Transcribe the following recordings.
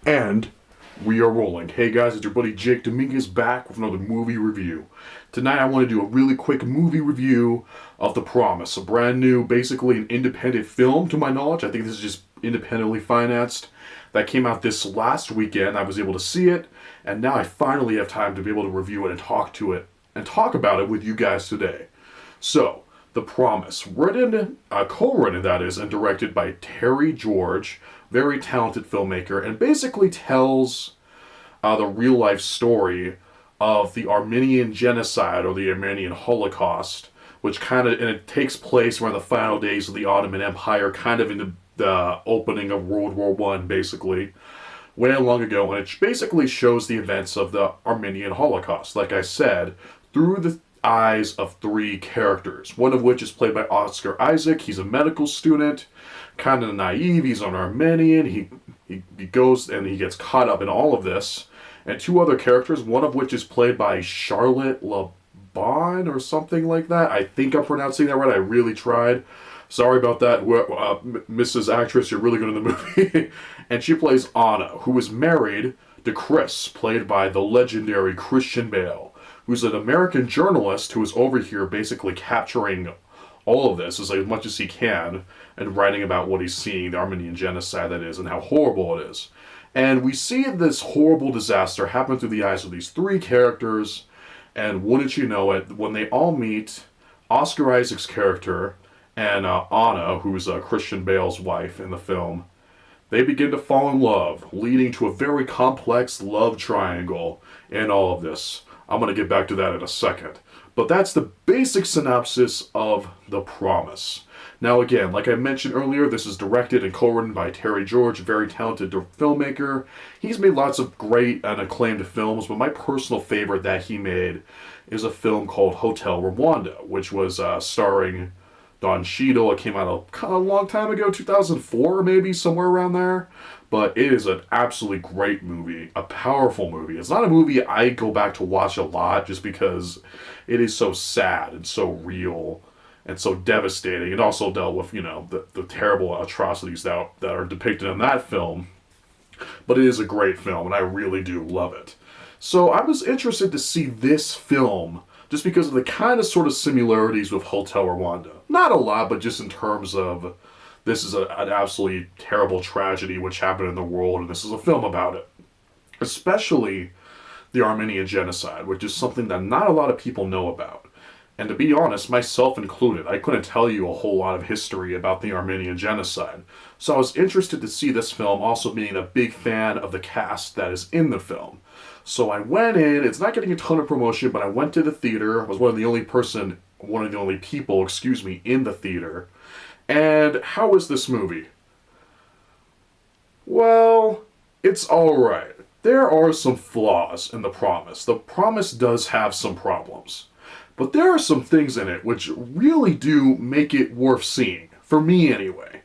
And we are rolling. Hey guys, it's your buddy Jake Dominguez back with another movie review. Tonight I want to do a really quick movie review of The Promise, a brand new, basically an independent film to my knowledge. I think this is just independently financed. That came out this last weekend. I was able to see it, and now I finally have time to be able to review it and talk about it with you guys today. So, The Promise, written, co-written that is, and directed by Terry George, very talented filmmaker, and basically tells the real life story of the Armenian genocide or the Armenian Holocaust, which and it takes place around the final days of the Ottoman Empire, kind of in the opening of World War One, basically, way long ago, and it basically shows the events of the Armenian Holocaust, like I said, through the eyes of three characters, one of which is played by Oscar Isaac. He's a medical student, kind of naive, he's an Armenian, he goes and he gets caught up in all of this, and two other characters, one of which is played by Charlotte LeBon or something like that. I think I'm pronouncing that right, I really tried. Sorry about that, Mrs. Actress, you're really good in the movie. And she plays Anna, who is married to Chris, played by the legendary Christian Bale, who's an American journalist who is over here basically capturing all of this as much as he can and writing about what he's seeing, the Armenian genocide that is, and how horrible it is. And we see this horrible disaster happen through the eyes of these three characters, and wouldn't you know it, when they all meet, Oscar Isaac's character and Anna, who's Christian Bale's wife in the film, they begin to fall in love, leading to a very complex love triangle in all of this. I'm going to get back to that in a second. But that's the basic synopsis of The Promise. Now again, like I mentioned earlier, this is directed and co-written by Terry George, a very talented filmmaker. He's made lots of great and acclaimed films, but my personal favorite that he made is a film called Hotel Rwanda, which was starring Don Cheadle. It came out a long time ago, 2004 maybe, somewhere around there. But it is an absolutely great movie, a powerful movie. It's not a movie I go back to watch a lot just because it is so sad and so real and so devastating. It also dealt with, the terrible atrocities that are depicted in that film. But it is a great film, and I really do love it. So I was interested to see this film just because of the kind of sort of similarities with Hotel Rwanda. Not a lot, but just in terms of this is an absolutely terrible tragedy which happened in the world, and this is a film about it. Especially the Armenian genocide, which is something that not a lot of people know about. And to be honest, myself included, I couldn't tell you a whole lot of history about the Armenian genocide. So I was interested to see this film, also being a big fan of the cast that is in the film. So I went in, it's not getting a ton of promotion, but I went to the theater. I was one of the only people in the theater. And how is this movie? Well, it's alright. There are some flaws in The Promise. The Promise does have some problems. But there are some things in it which really do make it worth seeing. For me, anyway.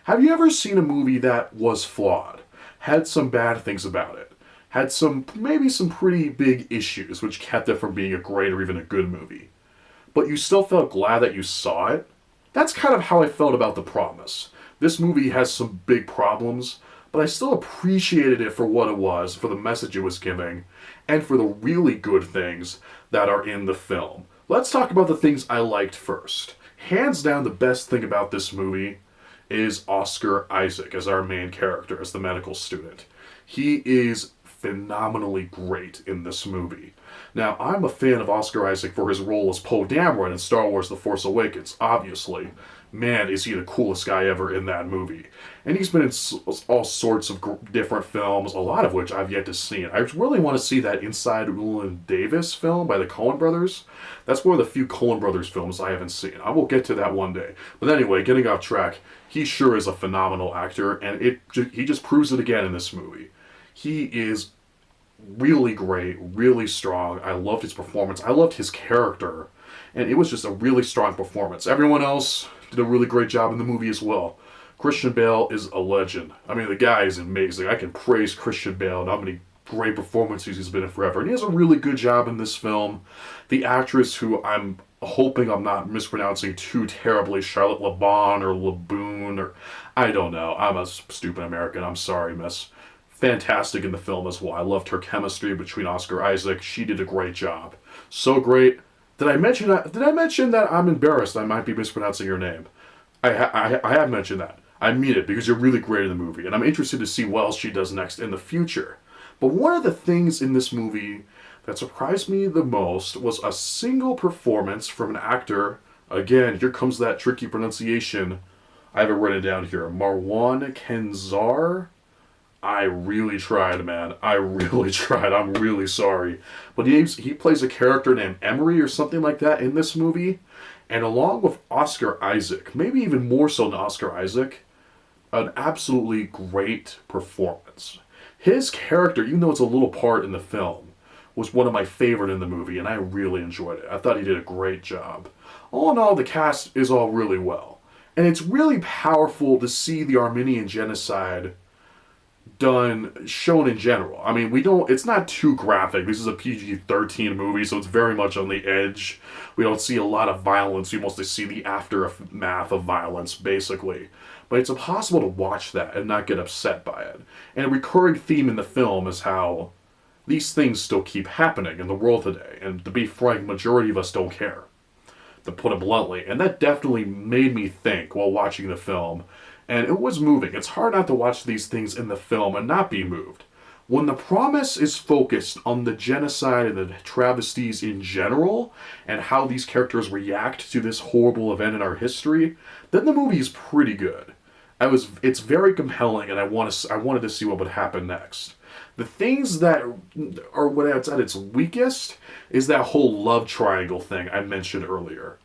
Have you ever seen a movie that was flawed? Had some bad things about it? Had maybe some pretty big issues which kept it from being a great or even a good movie? But you still felt glad that you saw it? That's kind of how I felt about The Promise. This movie has some big problems, but I still appreciated it for what it was, for the message it was giving, and for the really good things that are in the film. Let's talk about the things I liked first. Hands down, the best thing about this movie is Oscar Isaac as our main character, as the medical student. He is phenomenally great in this movie. Now, I'm a fan of Oscar Isaac for his role as Poe Dameron in Star Wars The Force Awakens, obviously. Man, is he the coolest guy ever in that movie. And he's been in all sorts of different films, a lot of which I've yet to see. I really want to see that Inside Llewyn Davis film by the Coen brothers. That's one of the few Coen brothers films I haven't seen. I will get to that one day. But anyway, getting off track, he sure is a phenomenal actor, and he just proves it again in this movie. He is really great, really strong. I loved his performance. I loved his character. And it was just a really strong performance. Everyone else did a really great job in the movie as well. Christian Bale is a legend. I mean, the guy is amazing. I can praise Christian Bale and how many great performances he's been in forever. And he has a really good job in this film. The actress, who I'm hoping I'm not mispronouncing too terribly, Charlotte LeBon or LeBoon, or I don't know. I'm a stupid American. I'm sorry, miss. fantastic in the film as well. I loved her chemistry between Oscar Isaac. She did a great job. So great. Did I mention that I'm embarrassed? I might be mispronouncing your name. I have mentioned that. I mean it because you're really great in the movie, and I'm interested to see what else she does next in the future. But one of the things in this movie that surprised me the most was a single performance from an actor. Again, here comes that tricky pronunciation. I have it written down here. Marwan Kenzar. I really tried, man. I really tried. I'm really sorry. But he plays a character named Emery or something like that in this movie. And along with Oscar Isaac, maybe even more so than Oscar Isaac, an absolutely great performance. His character, even though it's a little part in the film, was one of my favorite in the movie, and I really enjoyed it. I thought he did a great job. All in all, the cast is all really well. And it's really powerful to see the Armenian genocide shown in general. I mean, it's not too graphic. This is a PG-13 movie, so it's very much on the edge. We don't see a lot of violence. We mostly see the aftermath of violence, basically. But it's impossible to watch that and not get upset by it. And a recurring theme in the film is how these things still keep happening in the world today. And to be frank, majority of us don't care, to put it bluntly. And that definitely made me think while watching the film. And it was moving. It's hard not to watch these things in the film and not be moved. When the promise is focused on the genocide and the travesties in general, and how these characters react to this horrible event in our history, then the movie is pretty good. It's very compelling, and I wanted to see what would happen next. The things that are what it's at its weakest is that whole love triangle thing I mentioned earlier.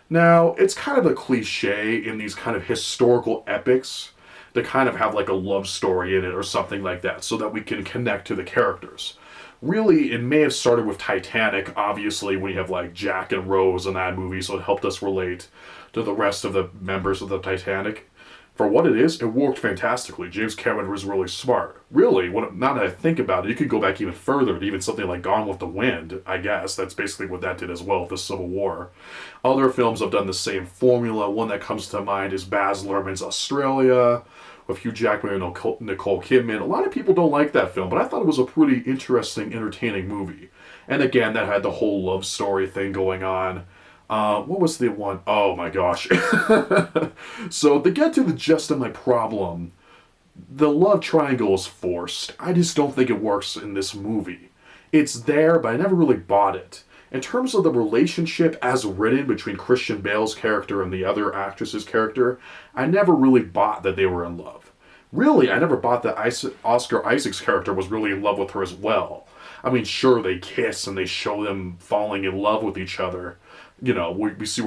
Now, it's kind of a cliche in these kind of historical epics to kind of have like a love story in it or something like that so that we can connect to the characters. Really, it may have started with Titanic, obviously, when you have like Jack and Rose in that movie, so it helped us relate to the rest of the members of the Titanic. For what it is, it worked fantastically. James Cameron was really smart. Really, now that I think about it, you could go back even further to even something like Gone with the Wind, I guess. That's basically what that did as well, the Civil War. Other films have done the same formula. One that comes to mind is Baz Luhrmann's Australia, with Hugh Jackman and Nicole Kidman. A lot of people don't like that film, but I thought it was a pretty interesting, entertaining movie. And again, that had the whole love story thing going on. What was the one? Oh my gosh. So to get to the gist of my problem, the love triangle is forced. I just don't think it works in this movie. It's there, but I never really bought it. In terms of the relationship as written between Christian Bale's character and the other actress's character, I never really bought that they were in love. Really, I never bought that Oscar Isaac's character was really in love with her as well. I mean, sure, they kiss and they show them falling in love with each other. You know, we see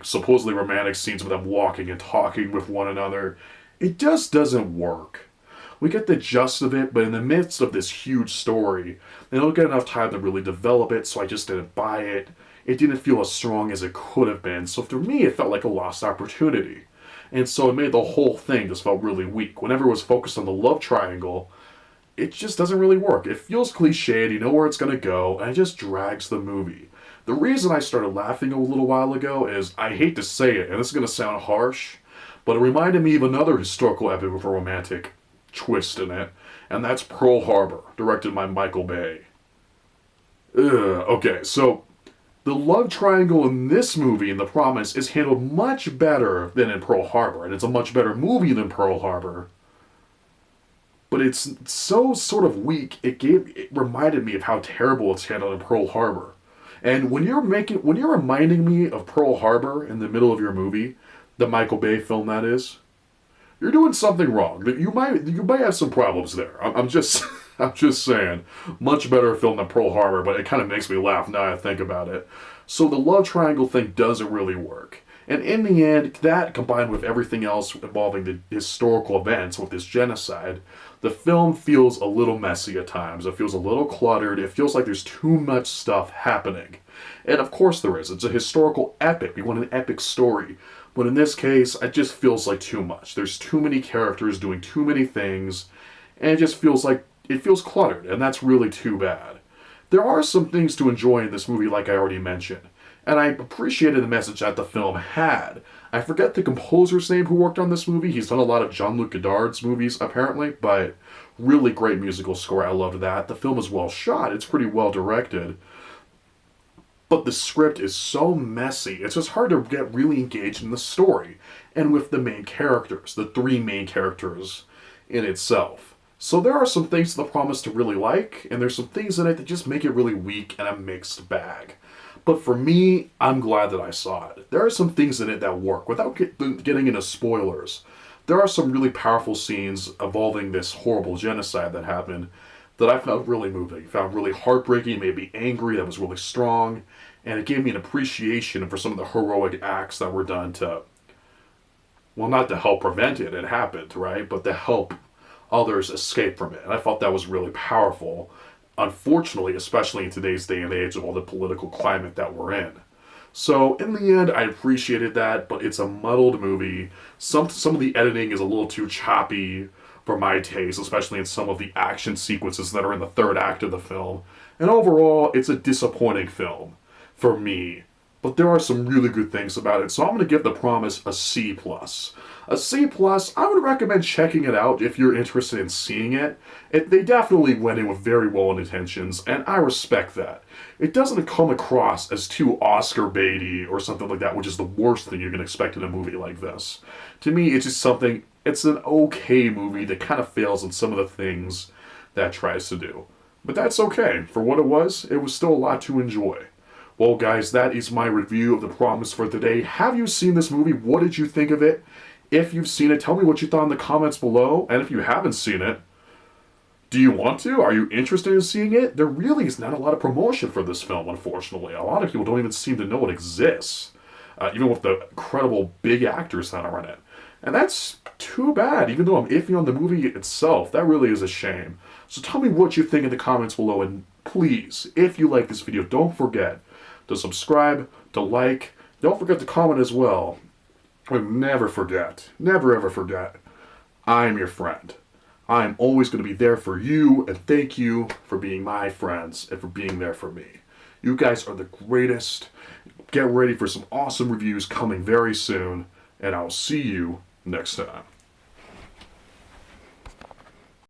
supposedly romantic scenes of them walking and talking with one another. It just doesn't work. We get the gist of it, but in the midst of this huge story, they don't get enough time to really develop it, so I just didn't buy it. It didn't feel as strong as it could have been, so for me, it felt like a lost opportunity. And so it made the whole thing just felt really weak. Whenever it was focused on the love triangle, it just doesn't really work. It feels cliched, you know where it's going to go, and it just drags the movie. The reason I started laughing a little while ago is, I hate to say it, and this is going to sound harsh, but it reminded me of another historical epic with a romantic twist in it, and that's Pearl Harbor, directed by Michael Bay. Okay, so the love triangle in this movie, in The Promise, is handled much better than in Pearl Harbor, and it's a much better movie than Pearl Harbor. But it's so sort of weak, it reminded me of how terrible it's handled in Pearl Harbor. And when you're reminding me of Pearl Harbor in the middle of your movie, the Michael Bay film that is, you're doing something wrong. You might have some problems there. I'm just saying, much better film than Pearl Harbor, but it kind of makes me laugh now I think about it. So the love triangle thing doesn't really work. And in the end, that combined with everything else involving the historical events with this genocide, the film feels a little messy at times. It feels a little cluttered. It feels like there's too much stuff happening. And of course there is. It's a historical epic. We want an epic story. But in this case, it just feels like too much. There's too many characters doing too many things, and it just feels cluttered, and that's really too bad. There are some things to enjoy in this movie, like I already mentioned. And I appreciated the message that the film had. I forget the composer's name who worked on this movie. He's done a lot of Jean-Luc Godard's movies, apparently, but really great musical score. I loved that. The film is well shot. It's pretty well directed. But the script is so messy, it's just hard to get really engaged in the story. And with the main characters, the three main characters in itself. So there are some things in The Promise to really like, and there's some things in it that just make it really weak and a mixed bag. But for me, I'm glad that I saw it. There are some things in it that work. Without getting into spoilers, there are some really powerful scenes involving this horrible genocide that happened that I found really moving, found really heartbreaking, made me angry, that was really strong, and it gave me an appreciation for some of the heroic acts that were done to, well, not to help prevent it, it happened, right? But to help others escape from it. And I felt that was really powerful, unfortunately, especially in today's day and age of all the political climate that we're in. So in the end, I appreciated that, but it's a muddled movie. Some of the editing is a little too choppy for my taste, especially in some of the action sequences that are in the third act of the film. And overall, it's a disappointing film for me. But there are some really good things about it, so I'm going to give The Promise a C+. A C+, I would recommend checking it out if you're interested in seeing it. They definitely went in with very well intentions, and I respect that. It doesn't come across as too Oscar baity or something like that, which is the worst thing you can expect in a movie like this. To me, it's just something, it's an okay movie that kind of fails in some of the things that it tries to do. But that's okay. For what it was still a lot to enjoy. Well, guys, that is my review of The Promise for today. Have you seen this movie? What did you think of it? If you've seen it, tell me what you thought in the comments below. And if you haven't seen it, do you want to? Are you interested in seeing it? There really is not a lot of promotion for this film, unfortunately. A lot of people don't even seem to know it exists, even with the incredible big actors that are in it. And that's too bad, even though I'm iffy on the movie itself. That really is a shame. So tell me what you think in the comments below, and please, if you like this video, don't forget to subscribe, to like, don't forget to comment as well. And never forget, never ever forget, I'm your friend. I'm always going to be there for you, and thank you for being my friends and for being there for me. You guys are the greatest. Get ready for some awesome reviews coming very soon, and I'll see you next time.